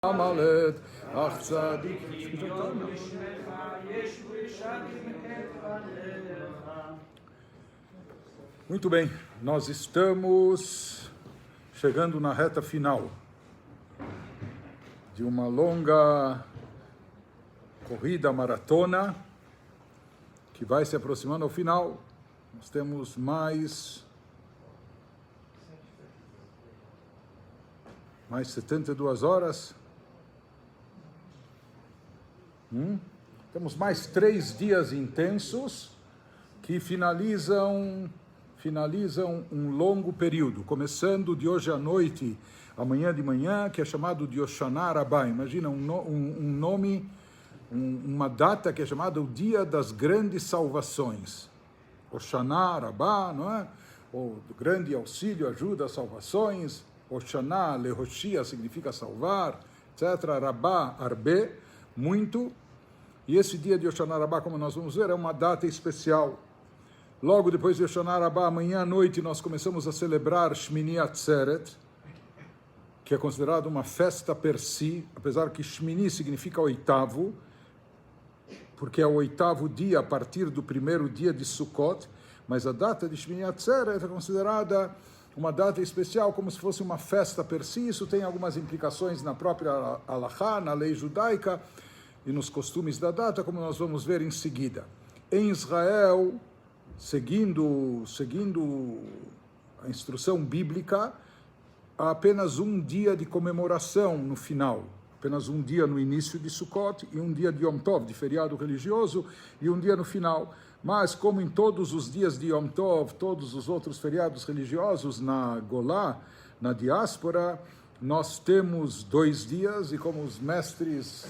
Amalet, ach tzadik. Muito bem, nós estamos chegando na reta final de uma longa corrida maratona que vai se aproximando ao final. Nós temos mais 72 horas. Temos mais 3 dias intensos que finalizam um longo período, começando de hoje à noite, amanhã de manhã, que é chamado de Hoshana Rabbah. Imagina um nome, uma data que é chamada o Dia das Grandes Salvações. Hoshana Rabbah, não é? O grande auxílio, ajuda, salvações. Hoshana, Lehoshia, significa salvar, etc. Rabbah, Arbe, muito. E esse dia de Hoshana Rabbah, como nós vamos ver, é uma data especial. Logo depois de Hoshana Rabbah, amanhã à noite, nós começamos a celebrar Shmini Atzeret, que é considerado uma festa per si, apesar que Shmini significa oitavo, porque é o oitavo dia a partir do primeiro dia de Sukkot, mas a data de Shmini Atzeret é considerada uma data especial, como se fosse uma festa per si. Isso tem algumas implicações na própria Halachá, na lei judaica, e nos costumes da data, como nós vamos ver em seguida. Em Israel, seguindo a instrução bíblica, há apenas um dia de comemoração no final, apenas um dia no início de Sukkot e um dia de Yom Tov, de feriado religioso, e um dia no final. Mas, como em todos os dias de Yom Tov, todos os outros feriados religiosos na Golá, na diáspora, nós temos 2 dias, e como os mestres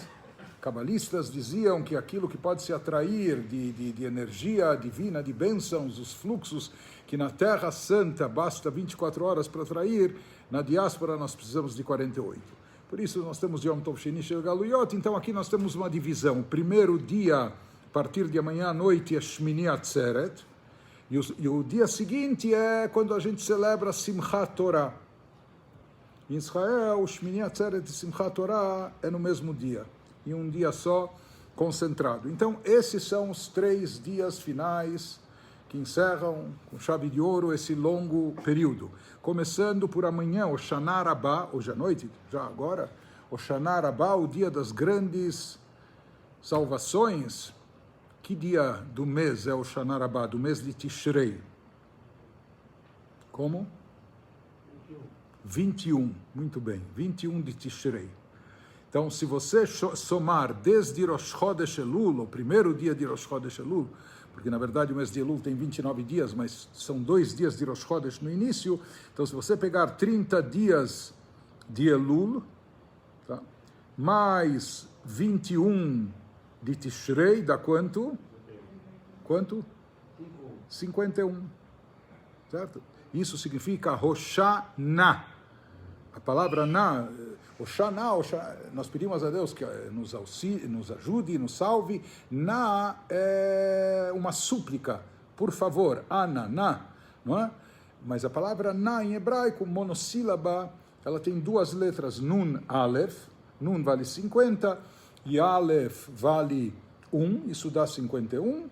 cabalistas diziam que aquilo que pode se atrair de energia divina, de bênçãos, os fluxos que na Terra Santa basta 24 horas para atrair, na diáspora nós precisamos de 48. Por isso nós temos Yom Tov Sheni Shel Galuyot. Então aqui nós temos uma divisão. O primeiro dia, a partir de amanhã à noite, é Shmini Atzeret, e o dia seguinte é quando a gente celebra Simchat Torah. Em Israel, o Shmini Atzeret e Simchat Torah é no mesmo dia, em um dia só, concentrado. Então, esses são os 3 dias finais que encerram com chave de ouro esse longo período. Começando por amanhã, Hoshana Rabbah, hoje à noite, já agora, Hoshana Rabbah, o dia das grandes salvações. Que dia do mês é Hoshana Rabbah? Do mês de Tishrei. Como? 21, muito bem, 21 de Tishrei. Então, se você somar desde Rosh Chodesh Elul, o primeiro dia de Rosh Chodesh Elul, porque na verdade o mês de Elul tem 29 dias, mas são 2 dias de Rosh Chodesh no início, então se você pegar 30 dias de Elul, tá? Mais 21 de Tishrei, dá quanto? Quanto? 51. Certo? Isso significa Hoshana. A palavra na, Hoshana, nós pedimos a Deus que nos ajude, nos salve. Na é uma súplica, por favor, ana, na, não é? Mas a palavra na em hebraico, monossílaba, ela tem 2 letras, nun, alef. Nun vale 50 e alef vale 1, isso dá 51.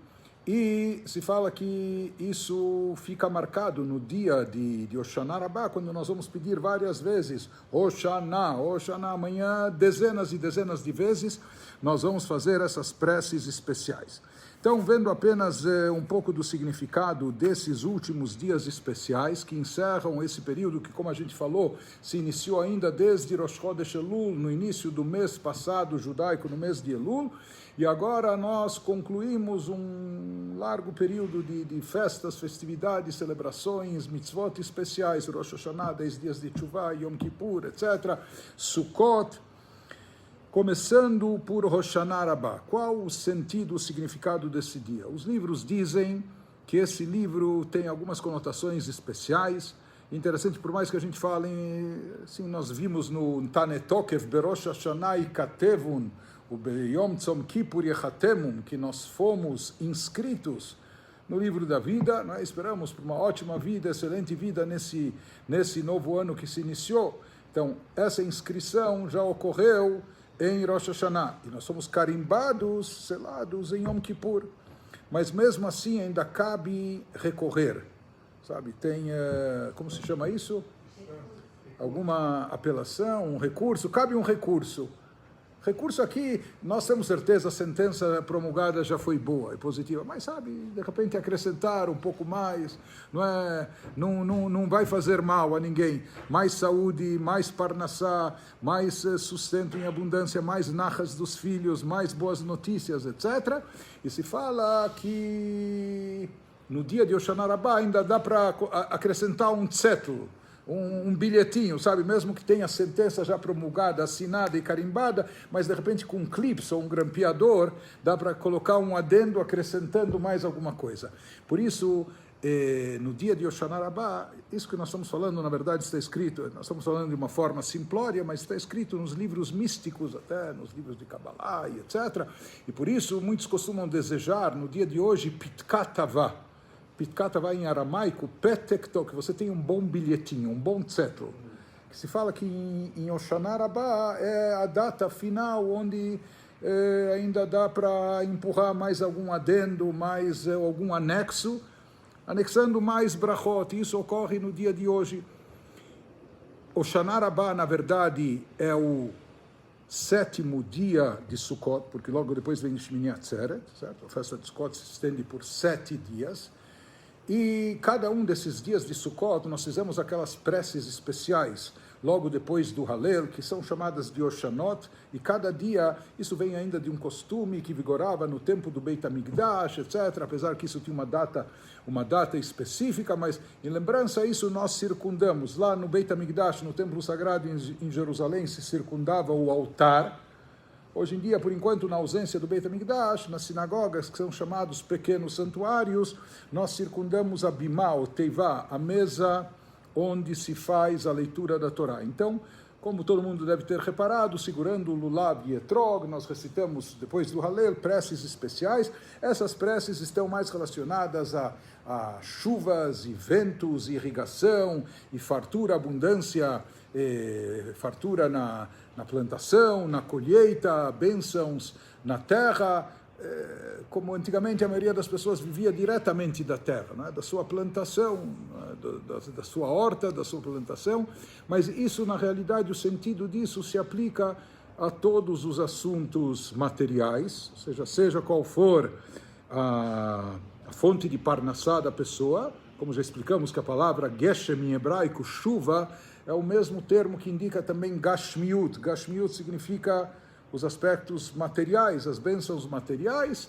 E se fala que isso fica marcado no dia de Hoshana Rabbah, quando nós vamos pedir várias vezes, Hoshana, Hoshana, amanhã, dezenas e dezenas de vezes, nós vamos fazer essas preces especiais. Então, vendo apenas um pouco do significado desses últimos dias especiais, que encerram esse período que, como a gente falou, se iniciou ainda desde Rosh Chodesh Elul, no início do mês passado judaico, no mês de Elul, e agora nós concluímos um largo período de festas, festividades, celebrações, mitzvot especiais, Rosh Hashanah, 10 dias de Teshuvah, Yom Kippur, etc., Sukkot, começando por Hoshana Rabbah. Qual o sentido, o significado desse dia? Os livros dizem que esse livro tem algumas conotações especiais. Interessante, por mais que a gente fale, assim, nós vimos no Tanetokev, Berosh Hashanah Ikatevun, o Beyom Tzom Kippur Yechatemum, que nós fomos inscritos no livro da vida, nós esperamos por uma ótima vida, excelente vida nesse novo ano que se iniciou. Então, essa inscrição já ocorreu em Rosh Hashanah, e nós somos carimbados, selados em Yom Kippur. Mas mesmo assim ainda cabe recorrer, sabe? Tem, como se chama isso? Alguma apelação, um recurso? Cabe um recurso. Recurso aqui, nós temos certeza, a sentença promulgada já foi boa e positiva, mas sabe, de repente acrescentar um pouco mais, não vai fazer mal a ninguém. Mais saúde, mais parnassá, mais sustento em abundância, mais nachas dos filhos, mais boas notícias, etc. E se fala que no dia de Hoshana Rabbah ainda dá para acrescentar um zettel, um bilhetinho, sabe? Mesmo que tenha a sentença já promulgada, assinada e carimbada, mas de repente com um clips ou um grampeador, dá para colocar um adendo acrescentando mais alguma coisa. Por isso, no dia de Hoshana Rabbah, isso que nós estamos falando, na verdade está escrito, nós estamos falando de uma forma simplória, mas está escrito nos livros místicos, até nos livros de Kabbalah e etc. E por isso, muitos costumam desejar, no dia de hoje, Pitkatavá. Pitkatavá em aramaico, petekto, que você tem um bom bilhetinho, um bom zettel. Que se fala que em Hoshana Rabbah é a data final onde ainda dá para empurrar mais algum adendo, mais algum anexo, anexando mais brachot. Isso ocorre no dia de hoje. Hoshana Rabbah, na verdade, é o 7º dia de Sukkot, porque logo depois vem Shmini Atzeret, certo? A festa de Sukkot se estende por 7 dias. E cada um desses dias de Sukkot, nós fizemos aquelas preces especiais, logo depois do Halel, que são chamadas de Oshanot, e cada dia, isso vem ainda de um costume que vigorava no tempo do Beit HaMikdash, etc., apesar que isso tinha uma data específica, mas em lembrança a isso nós circundamos. Lá no Beit HaMikdash, no Templo Sagrado em Jerusalém, se circundava o altar. Hoje em dia, por enquanto, na ausência do Beit HaMikdash, nas sinagogas, que são chamados pequenos santuários, nós circundamos a Bimá, ou Teivá, a mesa onde se faz a leitura da Torá. Então, como todo mundo deve ter reparado, segurando o Lulav e Etrog, nós recitamos, depois do Halel, preces especiais. Essas preces estão mais relacionadas a chuvas e ventos, e irrigação, e fartura, abundância, fartura na plantação, na colheita, bênçãos na terra, como antigamente a maioria das pessoas vivia diretamente da terra, né? Da sua plantação, da sua horta, da sua plantação, mas isso na realidade, o sentido disso se aplica a todos os assuntos materiais, seja qual for a fonte de parnassá da pessoa, como já explicamos que a palavra geshem em hebraico, chuva, é o mesmo termo que indica também gashmiut. Gashmiut significa os aspectos materiais, as bênçãos materiais.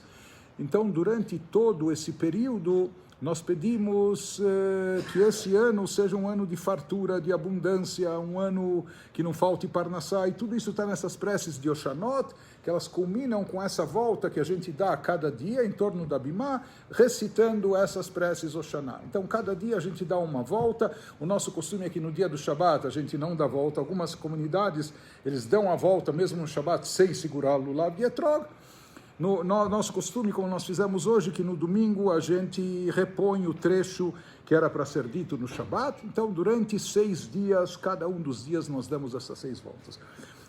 Então, durante todo esse período, nós pedimos que esse ano seja um ano de fartura, de abundância, um ano que não falte parnassá, e tudo isso está nessas preces de Oshanot, que elas culminam com essa volta que a gente dá a cada dia em torno da Bimá, recitando essas preces Oshaná. Então, cada dia a gente dá uma volta. O nosso costume é que no dia do Shabat a gente não dá volta. Algumas comunidades, eles dão a volta mesmo no Shabat sem segurar o Lulav e Etrog. No nosso costume, como nós fizemos hoje, que no domingo a gente repõe o trecho que era para ser dito no Shabat. Então, durante 6 dias, cada um dos dias, nós damos essas 6 voltas.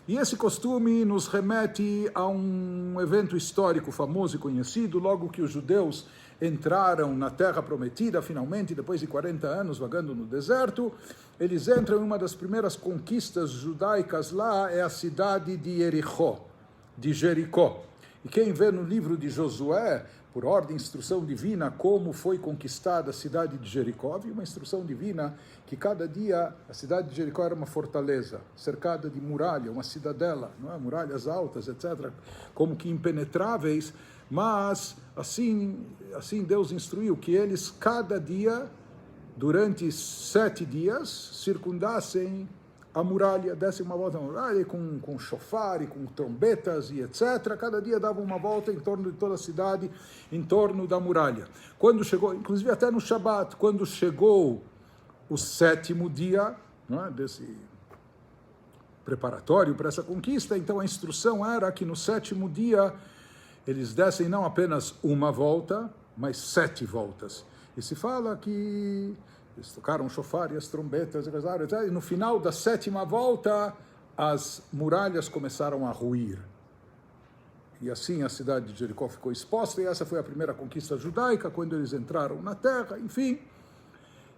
E esse costume nos remete a um evento histórico famoso e conhecido, logo que os judeus entraram na Terra Prometida, finalmente, depois de 40 anos vagando no deserto, eles entram em uma das primeiras conquistas judaicas lá, é a cidade de Jericó. E quem vê no livro de Josué, por ordem, instrução divina, como foi conquistada a cidade de Jericó, havia uma instrução divina que cada dia a cidade de Jericó era uma fortaleza, cercada de muralha, uma cidadela, não é? Muralhas altas, etc., como que impenetráveis, mas assim Deus instruiu que eles cada dia, durante 7 dias, circundassem a muralha, desse uma volta na muralha com chofar e com trombetas e etc. Cada dia dava uma volta em torno de toda a cidade, em torno da muralha. Quando chegou, inclusive até no Shabat, quando chegou o 7º dia, não é, desse preparatório para essa conquista, então a instrução era que no 7º dia eles dessem não apenas uma volta, mas 7 voltas. E se fala que Eles tocaram o shofar e as trombetas, e no final da 7ª volta, as muralhas começaram a ruir. E assim a cidade de Jericó ficou exposta, e essa foi a primeira conquista judaica, quando eles entraram na terra, enfim.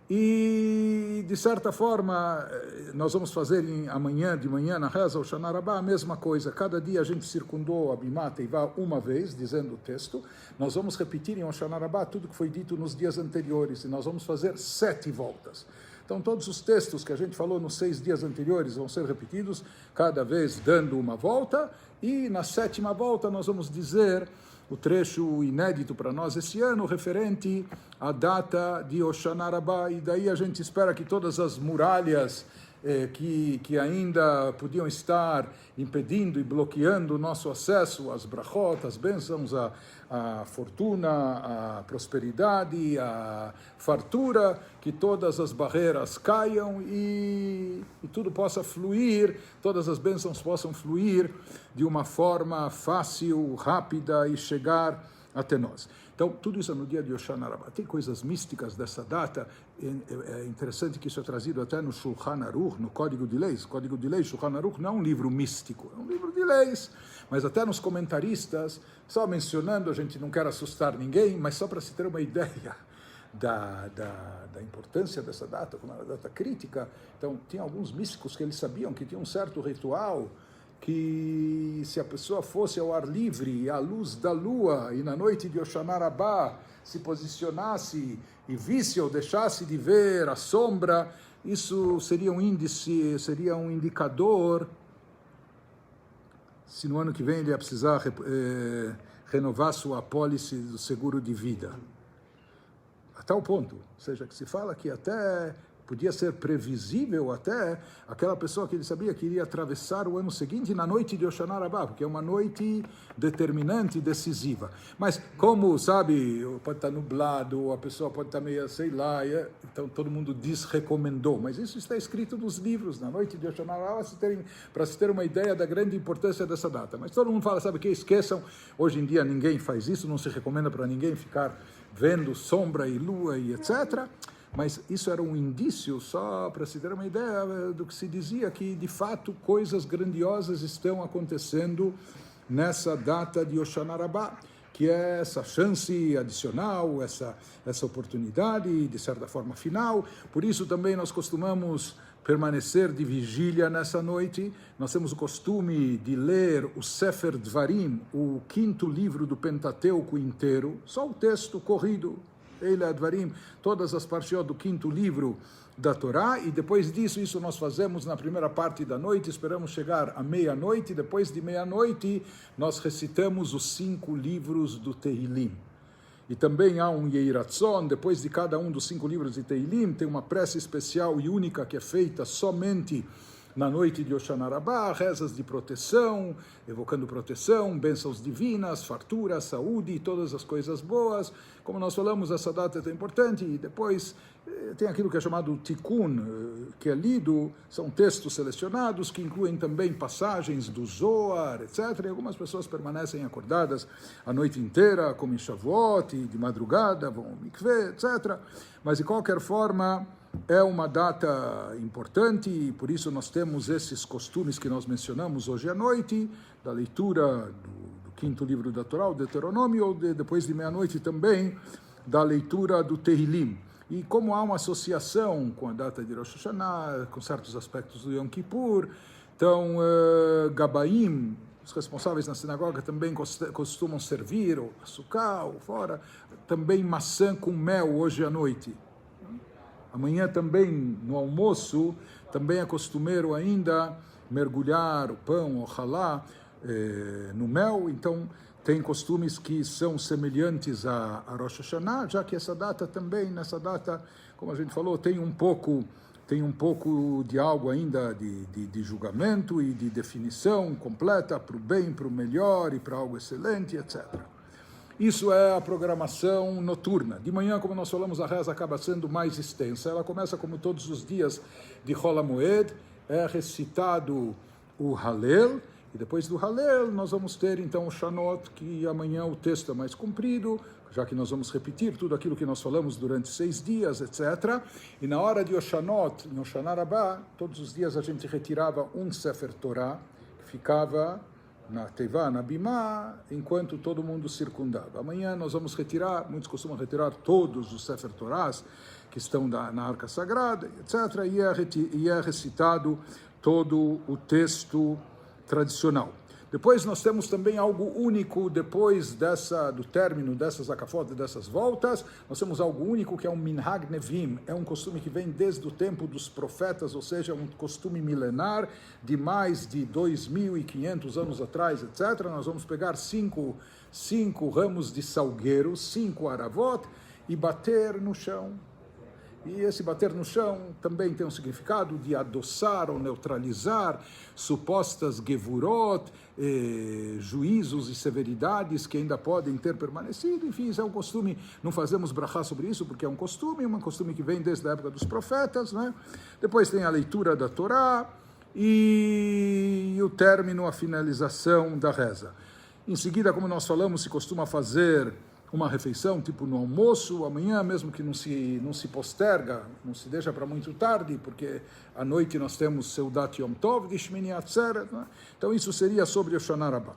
E, de certa forma, nós vamos fazer amanhã, de manhã, na Reza, o Shana Rabbah, a mesma coisa. Cada dia a gente circundou a Bimá Teivá uma vez, dizendo o texto. Nós vamos repetir em Shana Rabbah tudo que foi dito nos dias anteriores, e nós vamos fazer 7 voltas. Então, todos os textos que a gente falou nos 6 dias anteriores vão ser repetidos, cada vez dando uma volta, e na 7ª volta nós vamos dizer o trecho inédito para nós esse ano, referente à data de Hoshana Rabbah, e daí a gente espera que todas as muralhas que ainda podiam estar impedindo e bloqueando o nosso acesso às brachot, às bênçãos, à fortuna, à prosperidade, à fartura, que todas as barreiras caiam e tudo possa fluir, todas as bênçãos possam fluir de uma forma fácil, rápida e chegar até nós. Então, tudo isso é no dia de Hoshana Rabbah. Tem coisas místicas dessa data. É interessante que isso é trazido até no Shulchan Aruch, no Código de Leis. O Código de Leis, Shulchan Aruch, não é um livro místico, é um livro de leis. Mas até nos comentaristas, só mencionando, a gente não quer assustar ninguém, mas só para se ter uma ideia da importância dessa data, como era uma data crítica. Então, tinha alguns místicos que eles sabiam que tinha um certo ritual que se a pessoa fosse ao ar livre, à luz da lua, e na noite de Hoshana Rabbah se posicionasse e visse ou deixasse de ver a sombra, isso seria um índice, seria um indicador se no ano que vem ele ia precisar renovar sua apólice do seguro de vida. A tal ponto, ou seja, que se fala que até podia ser previsível até aquela pessoa que ele sabia que iria atravessar o ano seguinte na noite de Hoshana Rabbah, porque é uma noite determinante e decisiva. Mas como, sabe, pode estar nublado, a pessoa pode estar meio, sei lá, então todo mundo desrecomendou. Mas isso está escrito nos livros, na noite de Hoshana Rabbah, para se ter uma ideia da grande importância dessa data. Mas todo mundo fala, sabe o que? Esqueçam, hoje em dia ninguém faz isso, não se recomenda para ninguém ficar vendo sombra e lua e etc., mas isso era um indício, só para se ter uma ideia do que se dizia, que de fato coisas grandiosas estão acontecendo nessa data de Hoshana Rabbah, que é essa chance adicional, essa oportunidade, de certa forma, final. Por isso também nós costumamos permanecer de vigília nessa noite. Nós temos o costume de ler o Sefer Dvarim, o 5º livro do Pentateuco inteiro, só o texto corrido, Eile Advarim, todas as partes do 5º livro da Torá, e depois disso, isso nós fazemos na primeira parte da noite, esperamos chegar à meia-noite, depois de meia-noite nós recitamos os 5 livros do Tehilim. E também há um Yei Ratzon, depois de cada um dos 5 livros de Tehilim, tem uma prece especial e única que é feita somente na noite de Hoshana Rabbah, rezas de proteção, evocando proteção, bênçãos divinas, fartura, saúde, todas as coisas boas. Como nós falamos, essa data é tão importante. E depois tem aquilo que é chamado Tikkun, que é lido, são textos selecionados, que incluem também passagens do Zohar, etc. E algumas pessoas permanecem acordadas a noite inteira, como em Shavuot, e de madrugada, vão ao mikveh, etc. Mas, de qualquer forma, é uma data importante e por isso nós temos esses costumes que nós mencionamos hoje à noite, da leitura do 5º livro da Torá, o Deuteronômio, ou depois de meia-noite também, da leitura do Tehilim. E como há uma associação com a data de Rosh Hashanah, com certos aspectos do Yom Kippur, então Gabaim, os responsáveis na sinagoga também costumam servir, ou açúcar, ou fora, também maçã com mel hoje à noite. Amanhã também, no almoço, também é costumeiro ainda mergulhar o pão, o halá, no mel. Então, tem costumes que são semelhantes a Rosh Hashanah, já que essa data também, nessa data, como a gente falou, tem um pouco de algo ainda de julgamento e de definição completa para o bem, para o melhor e para algo excelente, etc. Isso é a programação noturna. De manhã, como nós falamos, a reza acaba sendo mais extensa. Ela começa como todos os dias de Hol HaMoed, é recitado o Halel, E depois do Hallel, nós vamos ter então o Shanot, que amanhã o texto é mais comprido, já que nós vamos repetir tudo aquilo que nós falamos durante 6 dias, etc. E na hora de Oshanot, no Hoshana Rabbah, todos os dias a gente retirava um Sefer Torah, que ficava na Tevá, na Bimá, enquanto todo mundo circundava. Amanhã nós vamos retirar, muitos costumam retirar todos os Sefer Torahs que estão na Arca Sagrada, etc. E é recitado todo o texto tradicional. Depois nós temos também algo único, depois do término dessas akafot, dessas voltas, nós temos algo único que é um minhag nevim, é um costume que vem desde o tempo dos profetas, ou seja, um costume milenar de mais de 2.500 anos atrás, etc. Nós vamos pegar cinco ramos de salgueiro, 5 aravot, e bater no chão. E esse bater no chão também tem um significado de adoçar ou neutralizar supostas gevurot, juízos e severidades que ainda podem ter permanecido. Enfim, isso é um costume, não fazemos brachá sobre isso porque é um costume que vem desde a época dos profetas, né? Depois tem a leitura da Torá e o término, a finalização da reza. Em seguida, como nós falamos, se costuma fazer uma refeição, tipo no almoço, amanhã, mesmo que não se posterga, não se deixa para muito tarde, porque à noite nós temos Seudat Yom Tov de Shmini Atzeret, né? Então isso seria sobre o Hoshana Rabbah.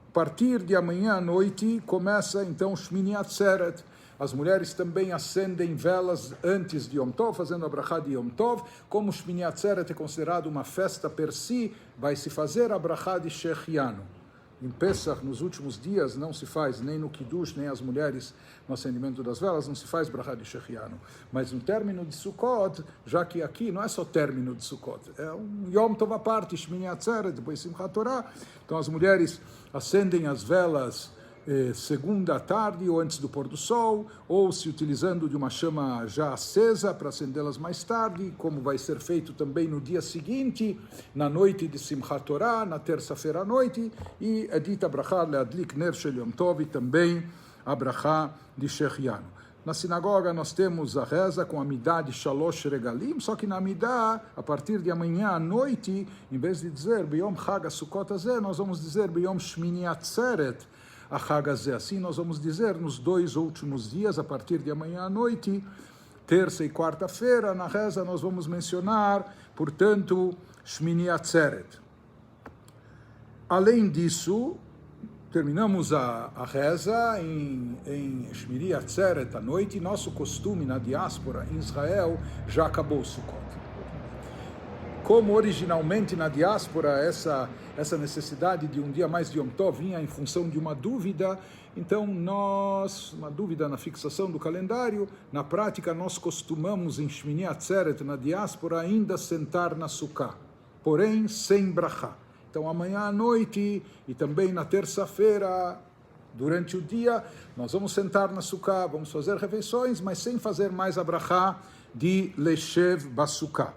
A partir de amanhã à noite começa então Shmini Atzeret. As mulheres também acendem velas antes de Yom Tov, fazendo a brachá de Yom Tov. Como Shmini Atzeret é considerado uma festa per si, vai se fazer a brachá de Shechianu. Em Pesach, nos últimos dias, não se faz, nem no Kiddush, nem as mulheres, no acendimento das velas, não se faz brachá de Shechianu. Mas no término de Sukkot, já que aqui não é só término de Sukkot, é um Yom Tov à parte, Shmini Atzeret, depois Simchat Torah. Então as mulheres acendem as velas segunda à tarde ou antes do pôr do sol, ou se utilizando de uma chama já acesa para acendê-las mais tarde, como vai ser feito também no dia seguinte, na noite de Simchat Torah, na terça-feira à noite, e é dita brachá leadlik ner shel Yom Tov, e também a brachá de Shechianu. Na sinagoga nós temos a reza com a midá de Shalosh Regalim, só que na midá, a partir de amanhã à noite, em vez de dizer Beyom Chag HaSukkot Hazeh, nós vamos dizer Beyom Shmini Atzeret a Chag Hazeh. Assim nós vamos dizer nos 2 últimos dias, a partir de amanhã à noite, terça e quarta-feira, na reza nós vamos mencionar, portanto, Shmini Atzeret. Além disso, terminamos a reza em Shmini Atzeret à noite, e nosso costume na diáspora em Israel já acabou o Sukkot. Como originalmente na diáspora essa necessidade de um dia mais de Yom Tov vinha em função de uma dúvida, então uma dúvida na fixação do calendário, na prática nós costumamos em Shmini Atzeret na diáspora ainda sentar na Sukkah, porém sem brachá. Então amanhã à noite e também na terça-feira, durante o dia, nós vamos sentar na Sukkah, vamos fazer refeições, mas sem fazer mais a brachá de Leshev Basukkah.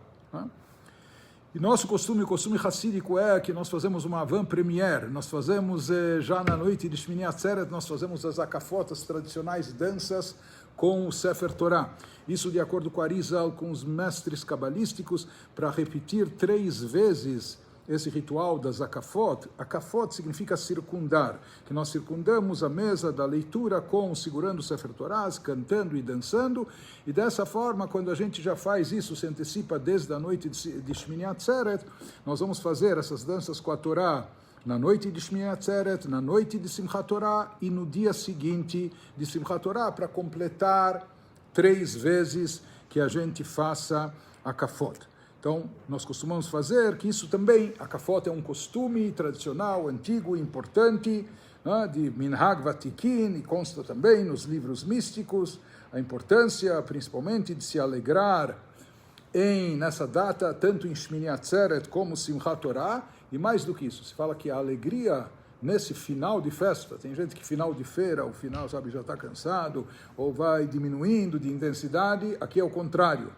E nosso costume, o costume hassídico é que nós fazemos uma avant-première, nós fazemos já na noite de Shmini Atzeret, nós fazemos as akafotas tradicionais danças com o Sefer Torah. Isso de acordo com Arizal, com os mestres cabalísticos, para repetir 3 vezes esse ritual das akafot. Akafot significa circundar, que nós circundamos a mesa da leitura segurando o Sefer Torah, cantando e dançando, e dessa forma, quando a gente já faz isso, se antecipa desde a noite de Shmini Atzeret, nós vamos fazer essas danças com a Torá na noite de Shmini Atzeret, na noite de Simchat Torah e no dia seguinte de Simchat Torah, para completar 3 vezes que a gente faça akafot. Então, nós costumamos fazer que isso também, a akafot é um costume tradicional, antigo, importante, né, de Minhag Vatikin, e consta também nos livros místicos, a importância, principalmente, de se alegrar nessa data, tanto em Shmini Atzeret como Simchat Torah, e mais do que isso, se fala que a alegria nesse final de festa, tem gente que final de feira, o final, sabe, já está cansado, ou vai diminuindo de intensidade, aqui é o contrário,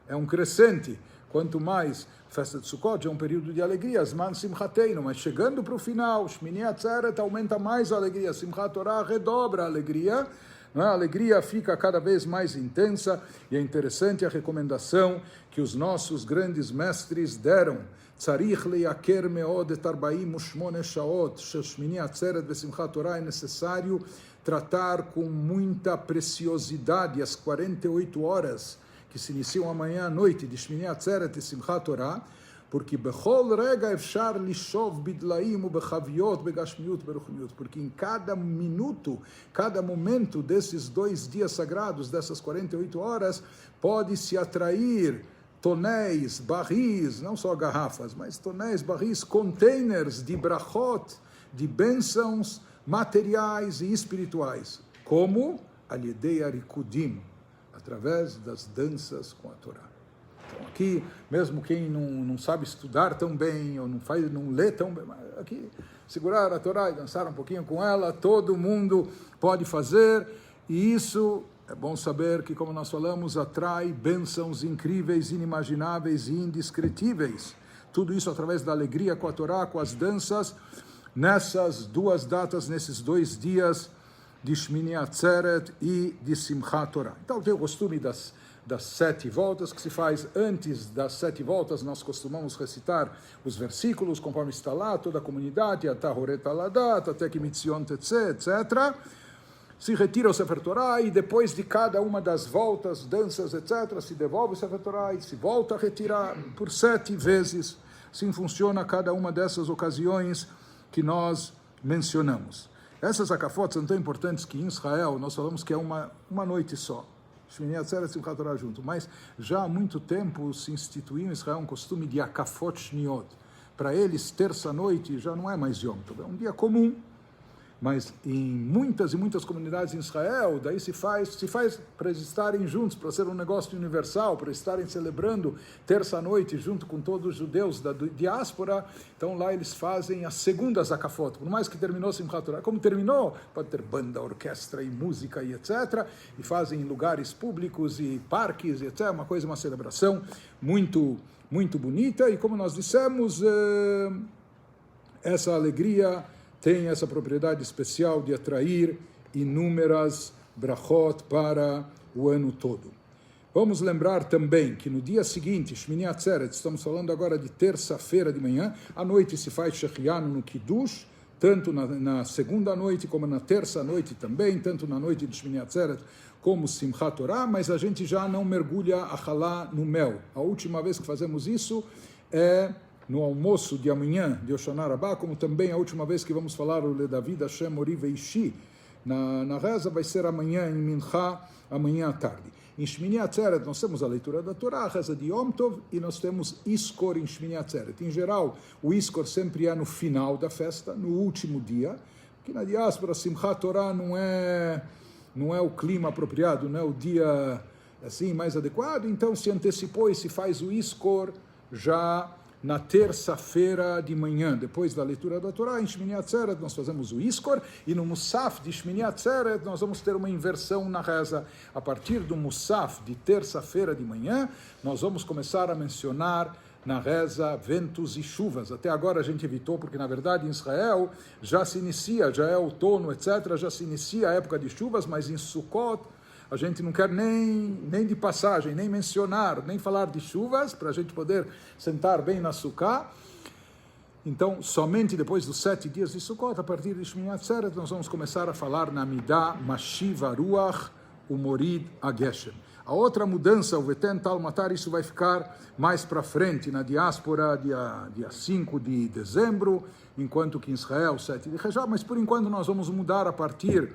é um crescente. Quanto mais festa de Sukkot é um período de alegria, Zman Simchateinu, mas chegando para o final, Shmini Atzeret aumenta mais a alegria, Simchat Torah redobra a alegria, a alegria fica cada vez mais intensa, e é interessante a recomendação que os nossos grandes mestres deram צריך לייקר מאוד את 48 שעות של שמיני עצרת ושמחת תורה, é necessário tratar com muita preciosidade as 48 horas que se iniciam amanhã à noite de Shmini Atzeret e Simchat Torah, porque bechol rega efshar lishov bidlaim ubechaviot begashmiut beruchniut, porque em cada minuto, cada momento desses 2 dias sagrados, dessas 48 horas, pode-se atrair tonéis, barris, não só garrafas, mas tonéis, barris, containers de brachot, de bênçãos materiais e espirituais, como al-yedei arikudim, através das danças com a Torá. Então aqui, mesmo quem não sabe estudar tão bem, ou não lê tão bem, aqui, segurar a Torá e dançar um pouquinho com ela, todo mundo pode fazer, e isso é bom saber que, como nós falamos, atrai bênçãos incríveis, inimagináveis e indescritíveis. Tudo isso através da alegria com a Torá, com as danças, nessas 2 datas, nesses 2 dias de Shmini Atzeret e de Simchat Torah. Então tem o costume das 7 voltas, que se faz antes das 7 voltas, nós costumamos recitar os versículos, conforme está lá, toda a comunidade, até Horet Aladat, até que Mitzion Tetze, etc., se retira o Sefer Torah e depois de cada uma das voltas, danças, etc., se devolve o Sefer Torah e se volta a retirar por 7 vezes. Assim funciona cada uma dessas ocasiões que nós mencionamos. Essas akafot são tão importantes que em Israel nós falamos que é uma noite só. Shmini Atzeret e Simchat Torah junto. Mas já há muito tempo se instituiu em Israel um costume de akafot shniot. Para eles, terça-noite já não é mais Yom Tov, é um dia comum. Mas em muitas e muitas comunidades em Israel, daí se faz para eles estarem juntos, para ser um negócio universal, para estarem celebrando terça-noite junto com todos os judeus da diáspora. Então lá eles fazem as segundas akafot, por mais que terminou Simchat Torah. Como terminou, pode ter banda, orquestra e música e etc. E fazem em lugares públicos e parques e etc. Uma celebração muito, muito bonita. E como nós dissemos, essa alegria tem essa propriedade especial de atrair inúmeras brachot para o ano todo. Vamos lembrar também que no dia seguinte, Shmini Atzeret, estamos falando agora de terça-feira de manhã, à noite se faz Shechianu no Kiddush, tanto na segunda noite como na terça noite também, tanto na noite de Shmini Atzeret como Simchat Torah, mas a gente já não mergulha a halá no mel. A última vez que fazemos isso é no almoço de amanhã de Hoshana Rabbah, como também a última vez que vamos falar o Ledavid Hashem Ori Veishi, na reza vai ser amanhã em Mincha, amanhã à tarde. Em Shmini Atzeret nós temos a leitura da Torá, a reza de Yom Tov, e nós temos Iskor em Shmini Atzeret. Em geral, o Iskor sempre é no final da festa, no último dia, que na diáspora Simchat Torah não é o clima apropriado, não é o dia assim mais adequado, então se antecipou e se faz o Iskor já na terça-feira de manhã, depois da leitura da Torá, em Shmini Atzeret nós fazemos o Iskor, e no Musaf de Shmini Atzeret nós vamos ter uma inversão na reza. A partir do Musaf de terça-feira de manhã, nós vamos começar a mencionar na reza ventos e chuvas. Até agora a gente evitou, porque na verdade em Israel já se inicia, já é outono, etc., já se inicia a época de chuvas, mas em Sukkot a gente não quer nem de passagem, nem mencionar, nem falar de chuvas, para a gente poder sentar bem na Sukkah. Então, somente depois dos 7 dias de Sukkot, a partir de Shmini Atzeret, nós vamos começar a falar na Midah, Mashiva Ruach, Umorid Ageshem. A outra mudança, o Veten Tal Matar, isso vai ficar mais para frente, na diáspora, dia 5 de dezembro, enquanto que em Israel, 7 de Rejab, mas por enquanto nós vamos mudar a partir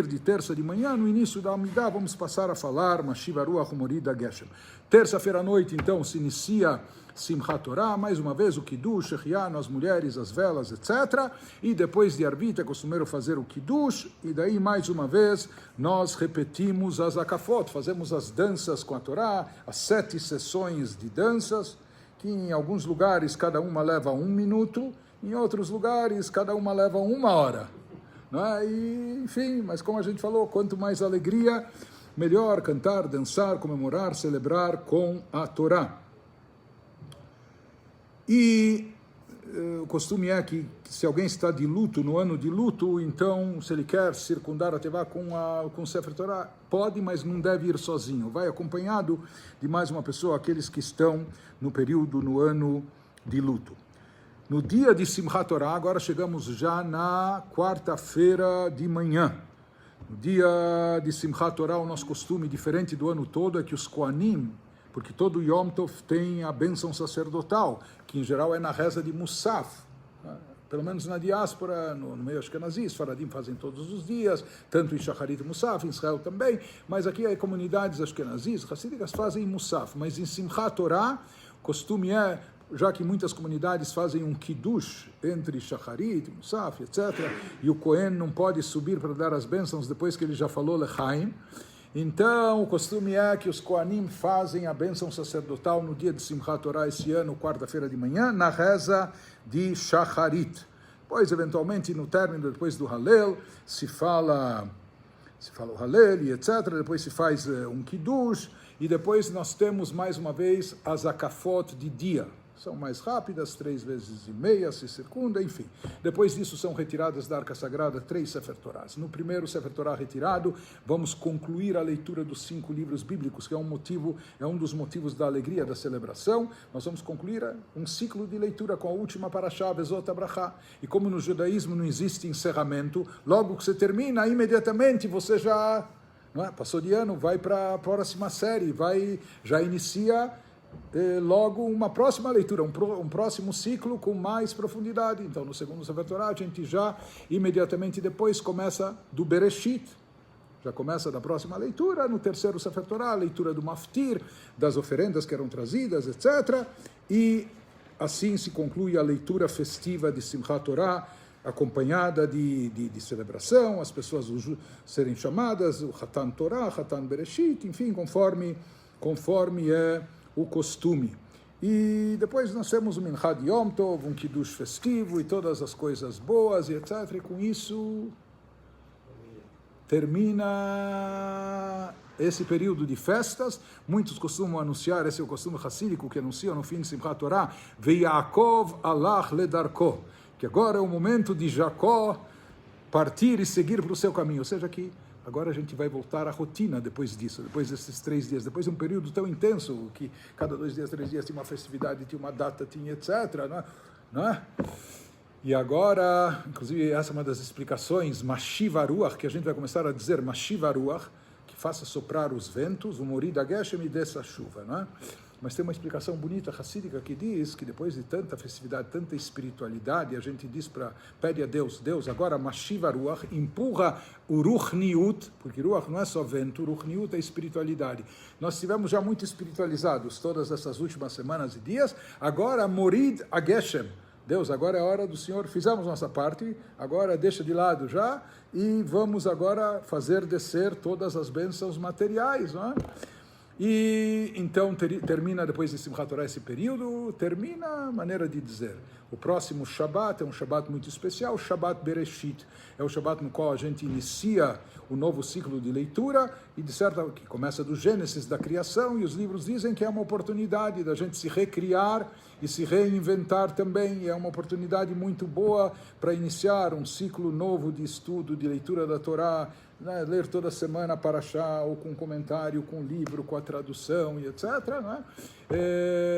de terça de manhã, no início da Amidah, vamos passar a falar Mashiva Ruach Umorid Ageshem. Terça-feira à noite, então, se inicia Simchat Torah, mais uma vez o Kiddush, Shechianu, as mulheres, as velas, etc. E depois de Arvit é costumeiro fazer o Kiddush, e daí, mais uma vez, nós repetimos as akafot, fazemos as danças com a Torá, as 7 sessões de danças, que em alguns lugares cada uma leva 1 minuto, em outros lugares cada uma leva 1 hora. E, enfim, mas como a gente falou, quanto mais alegria, melhor cantar, dançar, comemorar, celebrar com a Torá. E o costume é que se alguém está de luto, no ano de luto, então se ele quer circundar a Tevá com o Sefer Torah, pode, mas não deve ir sozinho. Vai acompanhado de mais uma pessoa, aqueles que estão no período, no ano de luto. No dia de Simchat Torah, agora chegamos já na quarta-feira de manhã. No dia de Simchat Torah, o nosso costume, diferente do ano todo, é que os Kohanim, porque todo Yom Tov tem a bênção sacerdotal, que em geral é na reza de Musaf, pelo menos na diáspora, no meio Ashkenazi, os Faradim fazem todos os dias, tanto em Shacharit e Musaf, em Israel também, mas aqui as comunidades Ashkenazis, Hassídicas, fazem Musaf, mas em Simchat Torah, o costume é, já que muitas comunidades fazem um kiddush entre Shacharit, Musaf, etc., e o Kohen não pode subir para dar as bênçãos depois que ele já falou Lechaim, então o costume é que os Kohanim fazem a bênção sacerdotal no dia de Simchat Torah esse ano, quarta-feira de manhã, na reza de Shacharit. Depois, eventualmente, no término, depois do Hallel, se fala o Hallel e etc., depois se faz um kiddush, e depois nós temos mais uma vez as akafot de dia. São mais rápidas, 3 vezes e meia, se circunda, enfim. Depois disso são retiradas da Arca Sagrada 3 Sefer Torahs. No primeiro Sefer Torah retirado, vamos concluir a leitura dos 5 livros bíblicos, que é um dos motivos da alegria da celebração. Nós vamos concluir um ciclo de leitura com a última parashá, Bezot HaBrachá. E como no judaísmo não existe encerramento, logo que você termina, imediatamente você já passou de ano, vai para a próxima série, já inicia logo uma próxima leitura, um próximo ciclo com mais profundidade. Então, no segundo Sefer Torah, a gente já imediatamente depois começa do Bereshit, já começa da próxima leitura. No terceiro Sefer Torah, a leitura do Maftir, das oferendas que eram trazidas, etc. E assim se conclui a leitura festiva de Simchat Torah, acompanhada de celebração, as pessoas serem chamadas, o Hatan Torah, Hatan Bereshit, enfim, conforme é o costume. E depois nós temos o Minchad Yom Tov, um Kiddush festivo e todas as coisas boas e etc. E com isso termina esse período de festas. Muitos costumam anunciar, esse é o costume hassídico que anuncia no fim de Simchat Torah, Ve'Yaakov alach ledarko, que agora é o momento de Jacó partir e seguir para o seu caminho. Ou seja, que agora a gente vai voltar à rotina depois disso, depois desses 3 dias, depois de um período tão intenso, que cada 2 dias, 3 dias tinha uma festividade, tinha uma data, tinha etc. Não é? E agora, inclusive, essa é uma das explicações, Mashiva Ruach, que a gente vai começar a dizer Mashiva Ruach, que faça soprar os ventos, o Mori da Geshem e desça a chuva, não é? Mas tem uma explicação bonita, hassídica, que diz que depois de tanta festividade, tanta espiritualidade, a gente pede a Deus, agora Mashiva Ruach, empurra o Ruchniut, porque Ruach não é só vento, Ruchniut é espiritualidade. Nós estivemos já muito espiritualizados todas essas últimas semanas e dias, agora Morid a Geshem. Deus, agora é a hora do Senhor, fizemos nossa parte, agora deixa de lado já, e vamos agora fazer descer todas as bênçãos materiais, não é? E então termina depois de Simchat Torah esse período, termina a maneira de dizer. O próximo Shabbat é um Shabbat muito especial, Shabbat Bereshit. É o Shabbat no qual a gente inicia o novo ciclo de leitura, e que começa do Gênesis, da criação, e os livros dizem que é uma oportunidade da gente se recriar e se reinventar também. É uma oportunidade muito boa para iniciar um ciclo novo de estudo, de leitura da Torá, né? Ler toda semana Parashá, ou com comentário, com livro, com a tradução e etc. Né?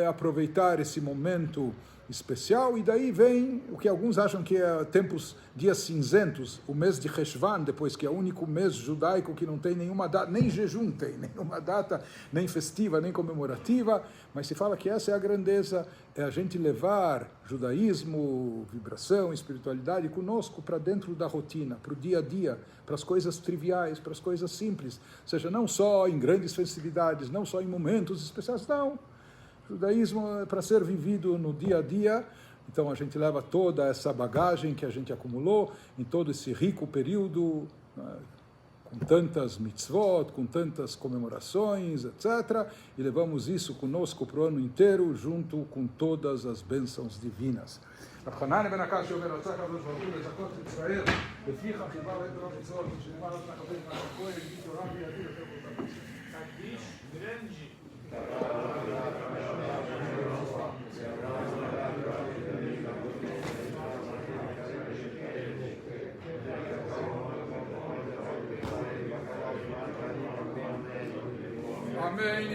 Aproveitar esse momento especial, e daí vem o que alguns acham que é dias cinzentos, o mês de Cheshvan, depois, que é o único mês judaico que não tem nenhuma data, nem jejum tem, nenhuma data, nem festiva, nem comemorativa, mas se fala que essa é a grandeza, é a gente levar judaísmo, vibração, espiritualidade conosco para dentro da rotina, para o dia a dia, para as coisas triviais, para as coisas simples, ou seja, não só em grandes festividades, não só em momentos especiais, não. O judaísmo é para ser vivido no dia a dia. Então a gente leva toda essa bagagem que a gente acumulou em todo esse rico período, né, com tantas mitzvot, com tantas comemorações, etc. E levamos isso conosco para o ano inteiro, junto com todas as bênçãos divinas. Amen.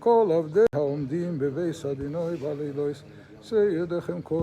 כל עבדי העומדים בבייס אדינוי בלילויס, שידיכם כל